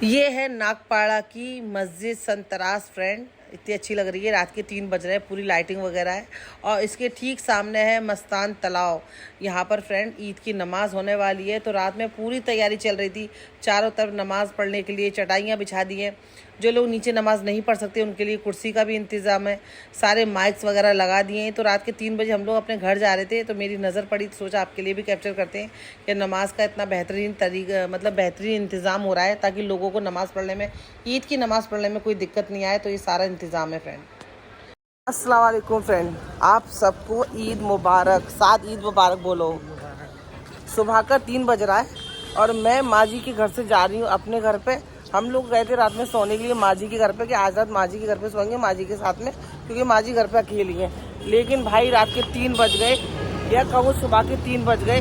ये है नागपाड़ा की मस्जिद संतरास फ्रेंड। इतनी अच्छी लग रही है। रात के 3 बज रहे हैं, पूरी लाइटिंग वगैरह है और इसके ठीक सामने है मस्तान तालाब। यहाँ पर फ्रेंड ईद की नमाज होने वाली है, तो रात में पूरी तैयारी चल रही थी। चारों तरफ नमाज पढ़ने के लिए चटाइयाँ बिछा दी हैं। जो लोग नीचे नमाज नहीं पढ़ सकते उनके लिए कुर्सी का भी इंतज़ाम है। सारे माइक्स वगैरह लगा दिए हैं। तो रात के 3 बजे हम लोग अपने घर जा रहे थे, तो मेरी नज़र पड़ी, तो सोचा आपके लिए भी कैप्चर करते हैं कि नमाज का इतना बेहतरीन तरीका, मतलब बेहतरीन इंतज़ाम हो रहा है ताकि लोगों को नमाज़ पढ़ने में, ईद की नमाज़ पढ़ने में कोई दिक्कत नहीं आए। तो ये सारा इंतज़ाम है फ्रेंड। अस्सलाम वालेकुम फ्रेंड, आप सबको ईद मुबारक। साथ ईद मुबारक बोलो। सुबह का 3 बज रहा है और मैं माँ जी के घर से जा रही हूँ अपने घर पे। हम लोग गए थे रात में सोने के लिए माँ जी के घर पे कि आज रात माँ जी के घर पे सोएंगे माँ जी के साथ में, क्योंकि माँ जी घर पे अकेली हैं। लेकिन भाई रात के 3 बज गए, या कहो सुबह के 3 बज गए।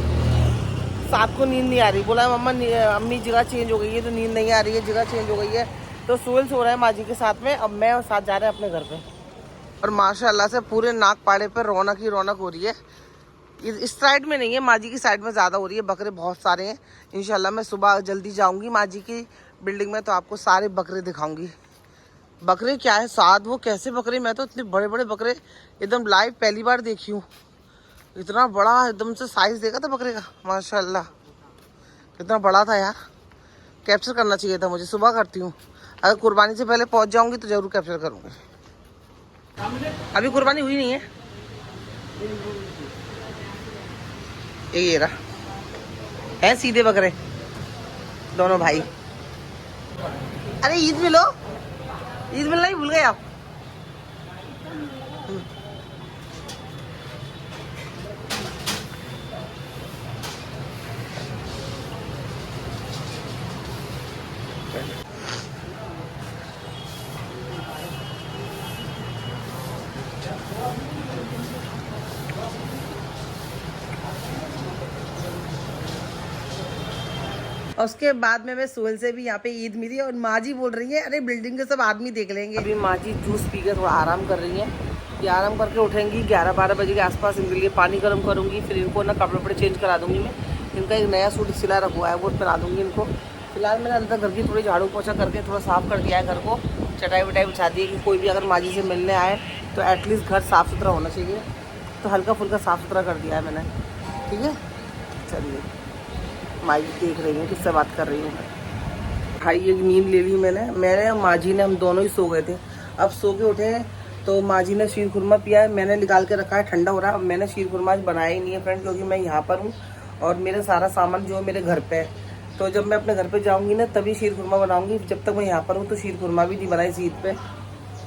साथ को नींद नहीं आ रही। बोला मम्मा अम्मी जगह चेंज हो गई है, तो नींद नहीं आ रही है, जगह चेंज हो गई है। तो सोहेल सो रहा है माँ जी के साथ में, अब मैं और साथ जा रहे हैं अपने घर पे। और माशाल्लाह से पूरे नागपाड़े पर रौनक ही रौनक हो रही है। इस साइड में नहीं है, माँ जी की साइड में ज़्यादा हो रही है। बकरे बहुत सारे हैं। इंशाल्लाह मैं सुबह जल्दी जाऊंगी माँ जी की बिल्डिंग में, तो आपको सारे बकरे दिखाऊंगी। बकरे क्या है साथ, वो कैसे बकरे, मैं तो इतने बड़े बड़े बकरे एकदम लाइव पहली बार देखी हूँ। इतना बड़ा एकदम से साइज देखा था बकरे का, माशाल्लाह कितना बड़ा था यार। कैप्चर करना चाहिए था मुझे, सुबह करती हूँ। अगर कुर्बानी से पहले पहुँच जाऊँगी तो ज़रूर कैप्चर करूँगी। अभी कुर्बानी हुई नहीं है। ये रहा है सीधे बकरे दोनों भाई। अरे ईद मिलो, ईद मिलना ही भूल गए आप। और उसके बाद में मैं सोहेल से भी यहाँ पे ईद मिली और माँ जी बोल रही है अरे बिल्डिंग के सब आदमी देख लेंगे। अभी माँ जी जूस पी कर थोड़ा आराम कर रही है। ये आराम करके उठेंगी 11-12 बजे के आसपास। इनके लिए पानी गर्म करूँगी, फिर इनको ना कपड़े वपड़े चेंज करा दूँगी मैं। इनका एक नया सूट सिला रखा हुआ है, वो पहना दूँगी इनको। फिलहाल मैंने अंदर घर की थोड़ी झाड़ू पोछा करके थोड़ा साफ़ कर दिया है घर को। चटाई वटाई बिछा दी है कि कोई भी अगर माँ जी से मिलने आए तो एटलीस्ट घर साफ़ सुथरा होना चाहिए। तो हल्का फुल्का साफ़ सुथरा कर दिया है मैंने। ठीक है, चलिए। माँ जी देख रही हूँ, किससे बात कर रही हूँ। भाई एक नींद ले ली मैंने माँ जी ने, हम दोनों ही सो गए थे। अब सो के उठे हैं तो माँ जी ने शीर खुरमा पिया है, मैंने निकाल के रखा है, ठंडा हो रहा है। मैंने शीर खुरमा आज बनाया ही नहीं है फ्रेंड, क्योंकि मैं यहाँ पर हूँ और मेरा सारा सामान जो है मेरे घर पे है। तो जब मैं अपने घर पे जाऊँगी ना तभी शीर खुरमा बनाऊँगी। जब तक मैं यहाँ पर हूँ तो शीर खुरमा भी नहीं बनाई ईद पे।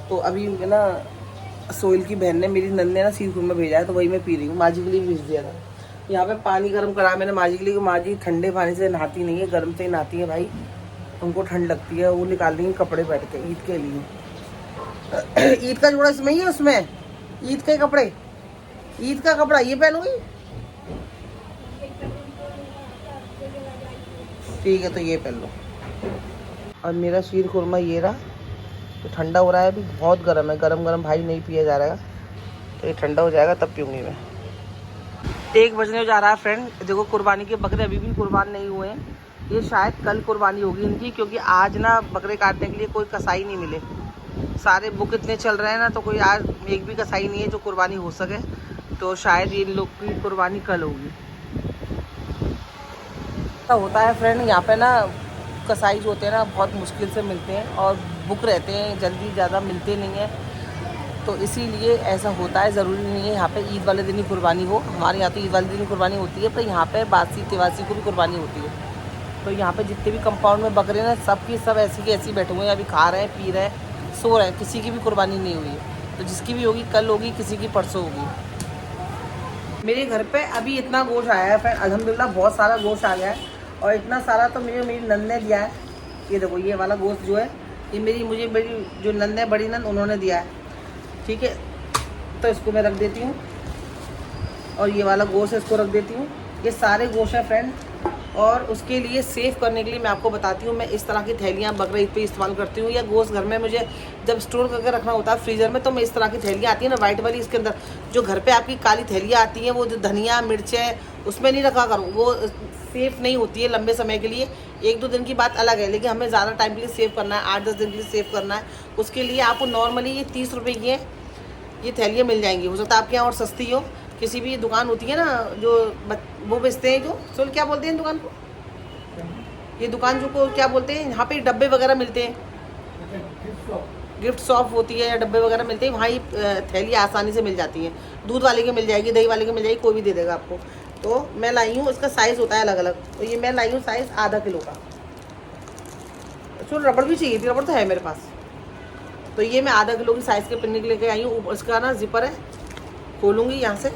तो अभी ना सोहेल की बहन ने, मेरी नंद ने ना शीर खुरमा भेजा है, तो वही मैं पी रही हूँ। माँ जी के लिए भेज दिया था। यहाँ पे पानी गर्म करा मैंने माँ जी के लिए। माँ जी ठंडे पानी से नहाती नहीं है, गर्म से ही नहाती है भाई, उनको ठंड लगती है। वो निकाल देंगे कपड़े पहन के ईद के लिए। ईद का जोड़ा इसमें ही है, उसमें ईद के कपड़े, ईद का कपड़ा ये पहनूंगी। ठीक है, तो ये पहन लो। और मेरा शीर खुरमा ये रहा। तो ठंडा हो रहा है, अभी बहुत गर्म है, गरम गरम भाई नहीं पिया जा रहा है। तो ये ठंडा हो जाएगा तब पीऊँगी मैं। 1 बजने जा रहा है फ्रेंड। देखो कुर्बानी के बकरे अभी भी कुर्बान नहीं हुए हैं। ये शायद कल कुर्बानी होगी इनकी, क्योंकि आज ना बकरे काटने के लिए कोई कसाई नहीं मिले। सारे बुक इतने चल रहे हैं ना, तो कोई आज एक भी कसाई नहीं है जो कुर्बानी हो सके। तो शायद इन लोग की कुर्बानी कल होगी। तो होता है फ्रेंड, यहाँ पे ना कसाई जो होते हैं ना बहुत मुश्किल से मिलते हैं और बुक रहते हैं, जल्दी ज़्यादा मिलते नहीं हैं। तो इसीलिए ऐसा होता है। ज़रूरी नहीं है यहाँ पे ईद वाले दिन ही कुर्बानी हो। हमारे यहाँ तो ईद वाले दिन ही कुर्बानी होती है, पर यहाँ पे बासी तिवासी को भी कुर्बानी होती है। तो यहाँ पे जितने भी कंपाउंड में बकरे ना, सब की सब ऐसी की ऐसी बैठे हुए हैं, अभी खा रहे हैं, पी रहे हैं, सो रहे हैं। किसी की भी कुर्बानी नहीं हुई है। तो जिसकी भी होगी कल होगी, किसी की परसों होगी। मेरे घर पे अभी इतना गोश्त आया है फ्रेंड, अल्हम्दुलिल्लाह बहुत सारा गोश्त आ गया है। और इतना सारा तो मेरी नंद ने दिया है। ये देखो ये वाला गोश्त जो है, ये मेरी जो नंद है, बड़ी नंद, उन्होंने दिया है। ठीक है, तो इसको मैं रख देती हूँ। और ये वाला गोश्त इसको रख देती हूँ। ये सारे गोश्त है फ्रेंड। और उसके लिए सेव करने के लिए मैं आपको बताती हूँ, मैं इस तरह की थैलियाँ बकरीद पे इस्तेमाल करती हूँ। या गोश्त घर में मुझे जब स्टोर करके रखना होता है फ्रीज़र में, तो मैं इस तरह की थैलियाँ आती है ना वाइट वाली, इसके अंदर जो घर पे आपकी काली थैलियाँ आती हैं, वो जो धनिया मिर्चें उसमें नहीं रखा करूँ, वो सेफ़ नहीं होती है लंबे समय के लिए। 1-2 दिन की बात अलग है, लेकिन हमें ज़्यादा टाइम के लिए सेव करना है, 8-10 दिन के लिए सेव करना है। उसके लिए आपको नॉर्मली ये 30 रुपये की ये थैलियाँ मिल जाएंगी। हो सकता है आपके यहाँ और सस्ती हो। किसी भी दुकान होती है ना जो वो बेचते हैं, जो सोल क्या बोलते हैं दुकान को, ये दुकान जो को क्या बोलते हैं, यहाँ पे डब्बे वगैरह मिलते हैं, गिफ्ट शॉप होती है या डब्बे वगैरह मिलते हैं, वहाँ ये थैली आसानी से मिल जाती है। दूध वाले की मिल जाएगी, दही वाले की मिल जाएगी, कोई भी दे देगा आपको। तो मैं लाई हूँ, इसका साइज़ होता है अलग अलग। तो ये मैं लाई हूँ साइज़ आधा किलो का। चलो रबड़ भी चाहिए थी, रबड़ तो है मेरे पास। तो ये मैं आधा किलो की साइज़ के पिन्नी लेके आई हूँ। उसका ना जिपर है, खोलूँगी यहाँ से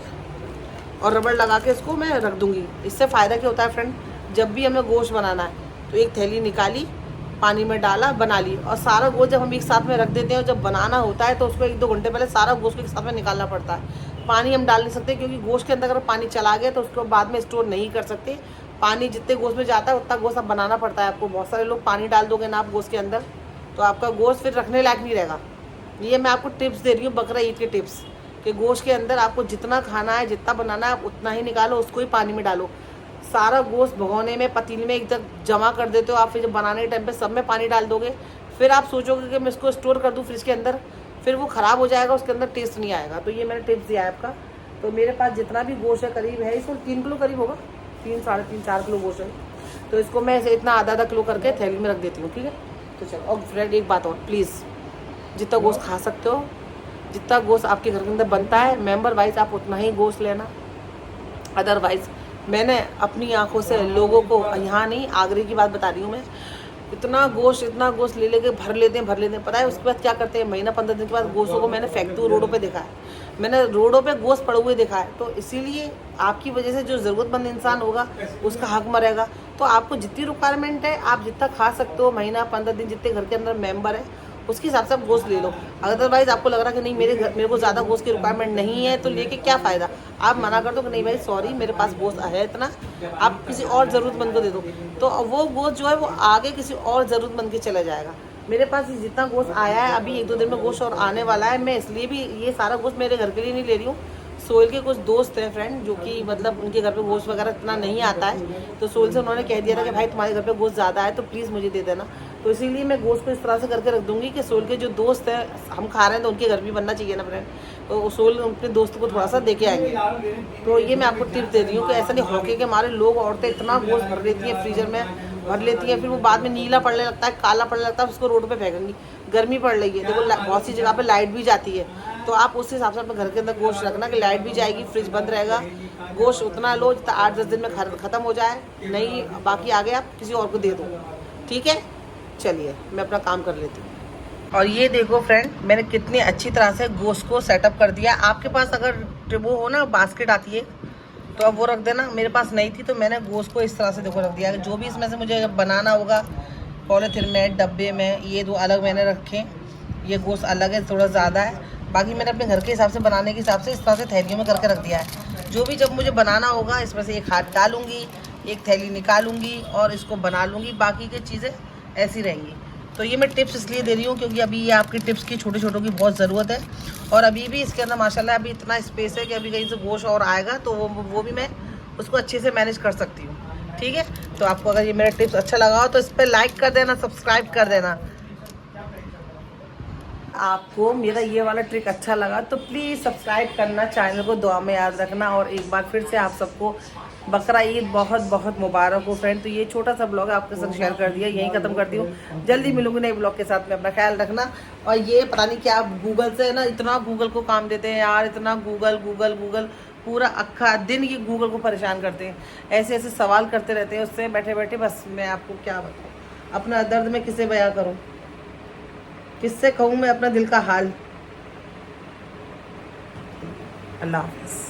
और रबड़ लगा के इसको मैं रख दूँगी। इससे फ़ायदा क्या होता है फ्रेंड, जब भी हमें गोश्त बनाना है तो एक थैली निकाली, पानी में डाला, बना ली। और सारा गोश्त जब हम एक साथ में रख देते हैं और जब बनाना होता है तो उसको 1-2 घंटे पहले सारा गोश्त को एक साथ में निकालना पड़ता है। पानी हम डाल नहीं सकते, क्योंकि गोश्त के अंदर अगर पानी चला गया तो उसको बाद में स्टोर नहीं कर सकते। पानी जितने गोश्त में जाता है उतना गोश्त अब बनाना पड़ता है आपको। बहुत सारे लोग पानी डाल दोगे ना आप गोश्त के अंदर तो आपका गोश्त फिर रखने लायक नहीं रहेगा। ये मैं आपको टिप्स दे रही हूँ, बकरा ईद के टिप्स, कि गोश्त के अंदर आपको जितना खाना है, जितना बनाना है, आप उतना ही निकालो, उसको ही पानी में डालो। सारा गोश्त भगोने में, पतीले में एकदम जमा कर देते हो आप। फिर जब बनाने के टाइम पे सब में पानी डाल दोगे, फिर आप सोचोगे कि मैं इसको स्टोर कर दूँ फ्रिज के अंदर, फिर वो ख़राब हो जाएगा, उसके अंदर टेस्ट नहीं आएगा। तो ये मैंने टिप्स दिया है आपका। तो मेरे पास जितना भी गोश्त है करीब है, इसको 3 किलो करीब होगा, 3, साढ़े 3, 4 किलो गोश्त है। तो इसको मैं ऐसे इतना आधा किलो करके थैली में रख देती हूँ, ठीक है। तो चलो, और फ्रेंड एक बात और, प्लीज़ जितना गोश्त खा सकते हो, जितना गोश्त आपके घर के अंदर बनता है मेंबर वाइज, आप उतना ही गोश्त लेना। अदरवाइज़ मैंने अपनी आंखों से लोगों को, यहाँ नहीं आगरे की बात बता रही हूँ मैं, इतना गोश्त ले लेके भर लेते हैं। पता है उसके बाद क्या करते हैं, महीना 15 दिन के बाद गोश्तों को मैंने फेंकते हुए रोडों पे देखा है। मैंने रोडों पे गोश्त पड़े हुए देखा है। तो इसीलिए आपकी वजह से जो ज़रूरतमंद इंसान होगा उसका हक मरेगा। तो आपको जितनी रिक्वायरमेंट है, आप जितना खा सकते हो, महीना 15 दिन जितने घर के अंदर मेंबर है उसके हिसाब से आप गोश्त ले लो। अदरवाइज़ आपको लग रहा है कि नहीं मेरे को ज़्यादा गोश्त की रिक्वायरमेंट नहीं है, तो लेके क्या फ़ायदा। आप मना कर दो कि नहीं भाई सॉरी, मेरे पास गोश्त है इतना, आप किसी और ज़रूरतमंद को दे दो। तो वो गोश्त जो है वो आगे किसी और ज़रूरतमंद के चला जाएगा। मेरे पास जितना गोश्त आया है, अभी 1-2 दिन में गोश्त और आने वाला है। मैं इसलिए भी ये सारा गोश्त मेरे घर के लिए नहीं ले रही हूँ। सोहेल के कुछ दोस्त हैं फ्रेंड, जो कि मतलब उनके घर पे गोश्त वगैरह इतना नहीं आता है, तो सोहेल से उन्होंने कह दिया था कि भाई तुम्हारे घर पे गोश्त ज़्यादा है तो प्लीज़ मुझे दे देना। तो इसीलिए मैं गोश्त को इस तरह से करके रख दूँगी कि सोहेल के जो दोस्त हैं, हम खा रहे हैं तो उनके घर भी बनना चाहिए ना फ्रेंड। तो सोहेल अपने दोस्त को थोड़ा सा दे के आएंगे। तो ये मैं आपको टिप दे रही हूँ कि ऐसा नहीं हौके के मारे लोग, औरतें इतना गोश्त भर लेती हैं, फ्रीजर में भर लेती हैं, फिर वो बाद में नीला पड़ने लगता है, काला पड़ने लगता है, उसको रोड पे फेंकेंगी। गर्मी पड़ रही है, देखो बहुत सी जगह पे लाइट भी जाती है। तो आप उस हिसाब से अपने घर के अंदर गोश्त रखना कि लाइट भी जाएगी, फ्रिज बंद रहेगा। गोश्त उतना लो जितना 8-10 दिन में ख़त्म हो जाए, नहीं बाकी आगे आप किसी और को दे दो, ठीक है। चलिए मैं अपना काम कर लेती हूँ। और ये देखो फ्रेंड, मैंने कितनी अच्छी तरह से गोश्त को सेटअप कर दिया। आपके पास अगर वो हो ना, बास्केट आती है, तो अब वो रख देना। मेरे पास नहीं थी तो मैंने गोश्त को इस तरह से देखो रख दिया। जो भी इसमें से मुझे बनाना होगा, पॉलीथिन में, डब्बे में, ये 2 अलग मैंने रखे। ये गोश्त अलग है, थोड़ा ज़्यादा है। बाकी मैंने अपने घर के हिसाब से, बनाने के हिसाब से इस तरह से थैलियों में करके रख दिया है। जो भी जब मुझे बनाना होगा इसमें से एक हाथ डालूंगी, एक थैली निकालूंगी और इसको बना लूँगी। बाकी की चीज़ें ऐसी रहेंगी। तो ये मैं टिप्स इसलिए दे रही हूँ क्योंकि अभी ये आपकी टिप्स की, छोटे छोटों की बहुत ज़रूरत है। और अभी भी इसके अंदर माशाल्लाह अभी इतना स्पेस है कि अभी कहीं से गोश्त और आएगा तो वो भी मैं उसको अच्छे से मैनेज कर सकती हूँ, ठीक है। तो आपको अगर ये मेरा टिप्स अच्छा लगा हो तो इस पर लाइक कर देना, सब्सक्राइब कर देना। आपको मेरा ये वाला ट्रिक अच्छा लगा तो प्लीज़ सब्सक्राइब करना, चैनल को दुआ में याद रखना। और एक बार फिर से आप सबको बकरा ईद बहुत बहुत मुबारक हो फ्रेंड। तो ये छोटा सा ब्लॉग आपके साथ शेयर कर दिया, यहीं ख़त्म करती हूँ। जल्दी मिलूंगी नए ब्लॉग के साथ में, अपना ख्याल रखना। और ये पता नहीं क्या गूगल से ना, इतना गूगल को काम देते हैं यार, इतना गूगल गूगल गूगल, पूरा अक्खा दिन ये गूगल को परेशान करते हैं, ऐसे ऐसे सवाल करते रहते हैं उससे बैठे बैठे। बस मैं आपको क्या बताऊँ, अपना दर्द मैं किससे बयां करूँ, किससे कहूँ मैं अपना दिल का हाल। अल्लाह हाफ़िज़।